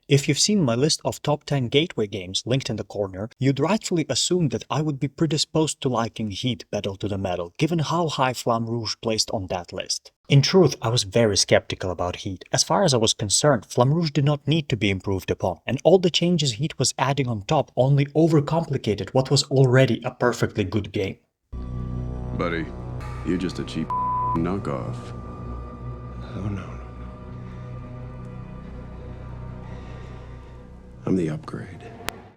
If you've seen my list of top 10 gateway games linked in the corner, you'd rightfully assume that I would be predisposed to liking Heat Pedal to the Metal, given how high Flamme Rouge placed on that list. In truth, I was very skeptical about Heat. As far as I was concerned, Flamme Rouge did not need to be improved upon, and all the changes Heat was adding on top only overcomplicated what was already a perfectly good game. Buddy, you're just a cheap knockoff. Oh no. I'm the upgrade.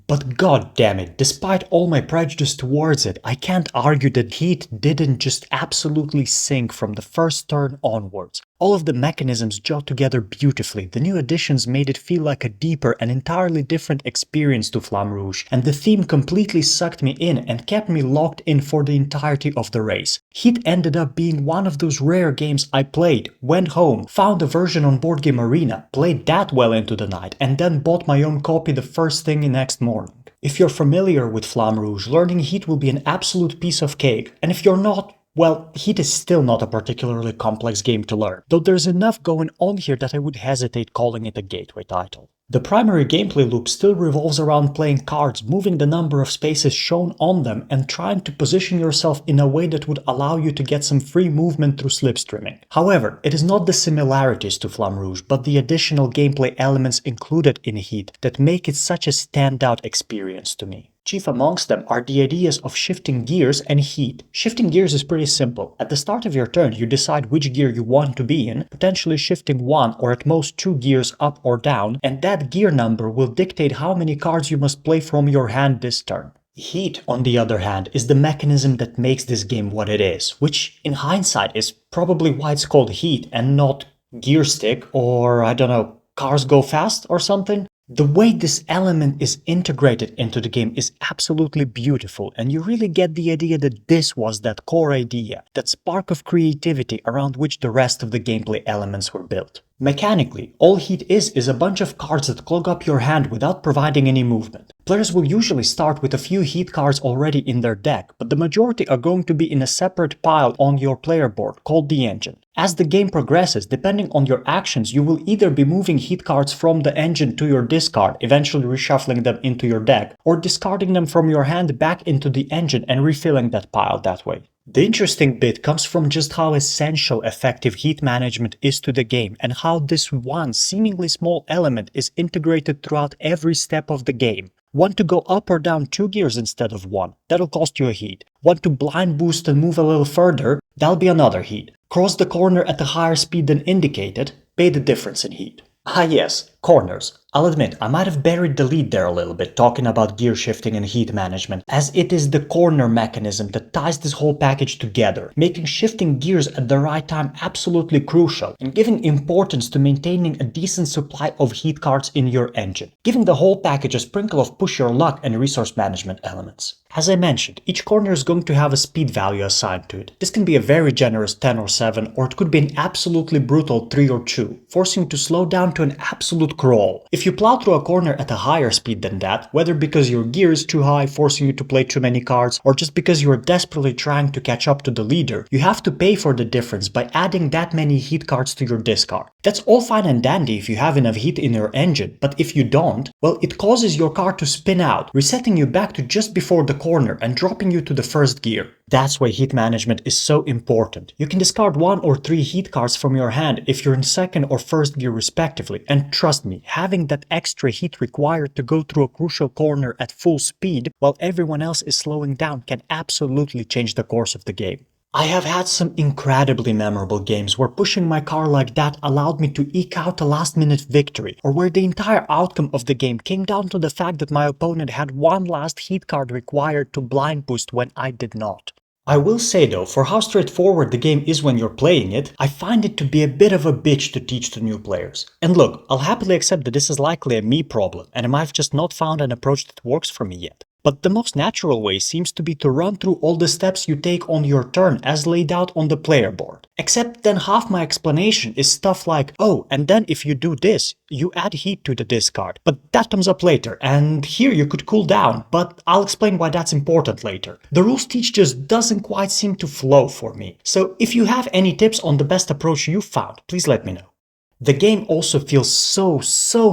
But god damn it, despite all my prejudice towards it, I can't argue that Heat didn't just absolutely sink from the first turn onwards. All of the mechanisms gel together beautifully, the new additions made it feel like a deeper and entirely different experience to Flamme Rouge, and the theme completely sucked me in and kept me locked in for the entirety of the race. Heat ended up being one of those rare games I played, went home, found a version on Board Game Arena, played that well into the night, and then bought my own copy the first thing the next morning. If you're familiar with Flamme Rouge, learning Heat will be an absolute piece of cake, and if you're not, well, Heat is still not a particularly complex game to learn, though there's enough going on here that I would hesitate calling it a gateway title. The primary gameplay loop still revolves around playing cards, moving the number of spaces shown on them, and trying to position yourself in a way that would allow you to get some free movement through slipstreaming. However, it is not the similarities to Flamme Rouge, but the additional gameplay elements included in Heat that make it such a standout experience to me. Chief amongst them are the ideas of shifting gears and heat. Shifting gears is pretty simple. At the start of your turn, you decide which gear you want to be in, potentially shifting one or at most two gears up or down, and that gear number will dictate how many cards you must play from your hand this turn. Heat, on the other hand, is the mechanism that makes this game what it is, which in hindsight is probably why it's called Heat and not Gear Stick or, I don't know, Cars Go Fast or something. The way this element is integrated into the game is absolutely beautiful, and you really get the idea that this was that core idea, that spark of creativity around which the rest of the gameplay elements were built. Mechanically, all Heat is a bunch of cards that clog up your hand without providing any movement. Players will usually start with a few Heat cards already in their deck, but the majority are going to be in a separate pile on your player board called the engine. As the game progresses, depending on your actions, you will either be moving Heat cards from the engine to your discard, eventually reshuffling them into your deck, or discarding them from your hand back into the engine and refilling that pile that way. The interesting bit comes from just how essential effective heat management is to the game and how this one seemingly small element is integrated throughout every step of the game. Want to go up or down 2 gears instead of 1? That'll cost you a heat. Want to blind boost and move a little further? That'll be another heat. Cross the corner at a higher speed than indicated? Pay the difference in heat. Ah yes, corners. I'll admit, I might have buried the lead there a little bit talking about gear shifting and heat management, as it is the corner mechanism that ties this whole package together, making shifting gears at the right time absolutely crucial, and giving importance to maintaining a decent supply of heat cards in your engine, giving the whole package a sprinkle of push your luck and resource management elements. As I mentioned, each corner is going to have a speed value assigned to it. This can be a very generous 10 or 7, or it could be an absolutely brutal 3 or 2, forcing you to slow down to an absolute crawl. If you plow through a corner at a higher speed than that, whether because your gear is too high, forcing you to play too many cards, or just because you are desperately trying to catch up to the leader, you have to pay for the difference by adding that many heat cards to your discard. That's all fine and dandy if you have enough heat in your engine, but if you don't, well, it causes your car to spin out, resetting you back to just before the corner and dropping you to the first gear. That's why heat management is so important. You can discard 1 or 3 heat cards from your hand if you're in second or first gear respectively, and trust me, having that extra heat required to go through a crucial corner at full speed while everyone else is slowing down can absolutely change the course of the game. I have had some incredibly memorable games where pushing my car like that allowed me to eke out a last-minute victory, or where the entire outcome of the game came down to the fact that my opponent had one last heat card required to blind boost when I did not. I will say though, for how straightforward the game is when you're playing it, I find it to be a bit of a bitch to teach to new players. And look, I'll happily accept that this is likely a me problem, and I might have just not found an approach that works for me yet. But the most natural way seems to be to run through all the steps you take on your turn as laid out on the player board. Except then half my explanation is stuff like, oh, and then if you do this, you add heat to the discard, but that comes up later, and here you could cool down, but I'll explain why that's important later. The rules teach just doesn't quite seem to flow for me, so if you have any tips on the best approach you've found, please let me know. The game also feels so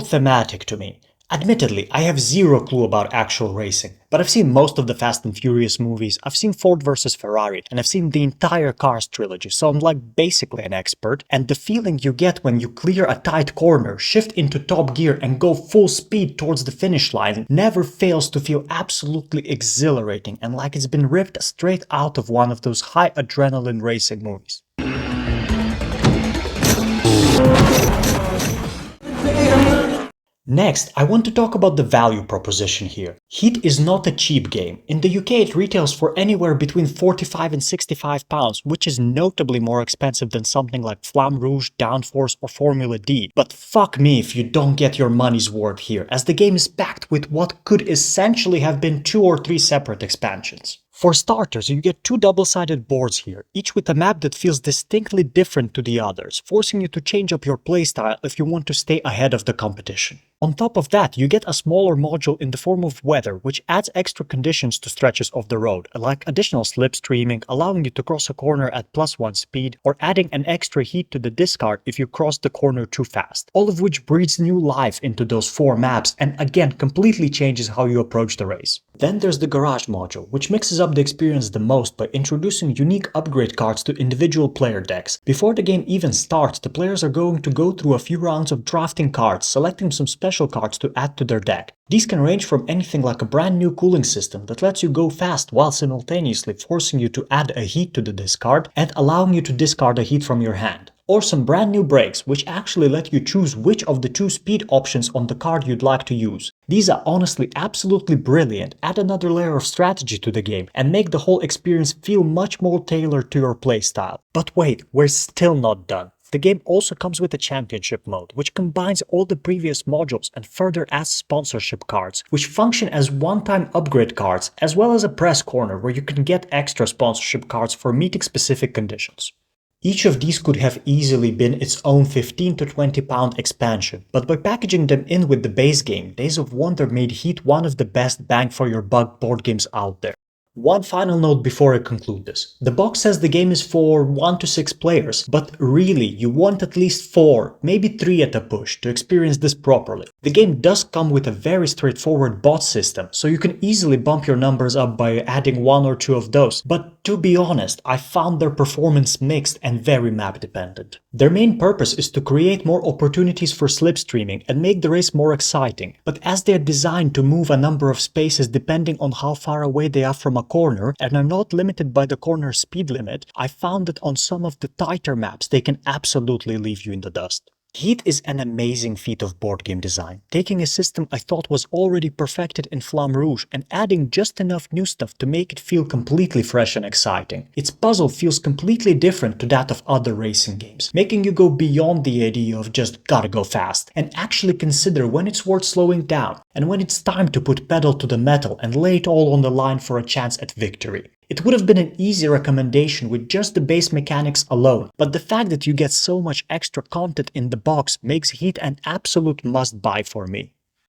thematic to me. Admittedly, I have zero clue about actual racing, but I've seen most of the Fast and Furious movies, I've seen Ford vs Ferrari, and I've seen the entire Cars trilogy, so I'm like basically an expert, and the feeling you get when you clear a tight corner, shift into top gear and go full speed towards the finish line never fails to feel absolutely exhilarating and like it's been ripped straight out of one of those high adrenaline racing movies. Next, I want to talk about the value proposition here. Heat is not a cheap game. In the UK it retails for anywhere between £45 and £65, which is notably more expensive than something like Flamme Rouge, Downforce or Formula D. But fuck me if you don't get your money's worth here, as the game is packed with what could essentially have been 2 or 3 separate expansions. For starters, you get 2 double-sided boards here, each with a map that feels distinctly different to the others, forcing you to change up your playstyle if you want to stay ahead of the competition. On top of that, you get a smaller module in the form of weather, which adds extra conditions to stretches of the road, like additional slipstreaming, allowing you to cross a corner at +1 speed, or adding an extra heat to the discard if you cross the corner too fast, all of which breathes new life into those 4 maps and again completely changes how you approach the race. Then there's the garage module, which mixes up the experience the most by introducing unique upgrade cards to individual player decks. Before the game even starts, the players are going to go through a few rounds of drafting cards, selecting some special cards to add to their deck. These can range from anything like a brand new cooling system that lets you go fast while simultaneously forcing you to add a heat to the discard and allowing you to discard a heat from your hand, or some brand new brakes which actually let you choose which of the 2 speed options on the card you'd like to use. These are honestly absolutely brilliant, add another layer of strategy to the game and make the whole experience feel much more tailored to your playstyle. But wait, we're still not done. The game also comes with a championship mode, which combines all the previous modules and further adds sponsorship cards, which function as one-time upgrade cards, as well as a press corner where you can get extra sponsorship cards for meeting specific conditions. Each of these could have easily been its own £15 to £20 expansion, but by packaging them in with the base game, Days of Wonder made Heat one of the best bang for your buck board games out there. One final note before I conclude this. The box says the game is for 1 to 6 players, but really you want at least 4, maybe 3 at a push to experience this properly. The game does come with a very straightforward bot system, so you can easily bump your numbers up by adding 1 or 2 of those, but to be honest, I found their performance mixed and very map dependent. Their main purpose is to create more opportunities for slipstreaming and make the race more exciting, but as they are designed to move a number of spaces depending on how far away they are from a corner and are not limited by the corner speed limit, I found that on some of the tighter maps they can absolutely leave you in the dust. Heat is an amazing feat of board game design, taking a system I thought was already perfected in Flamme Rouge and adding just enough new stuff to make it feel completely fresh and exciting. Its puzzle feels completely different to that of other racing games, making you go beyond the idea of just gotta go fast, and actually consider when it's worth slowing down, and when it's time to put pedal to the metal and lay it all on the line for a chance at victory. It would have been an easy recommendation with just the base mechanics alone, but the fact that you get so much extra content in the box makes Heat an absolute must-buy for me.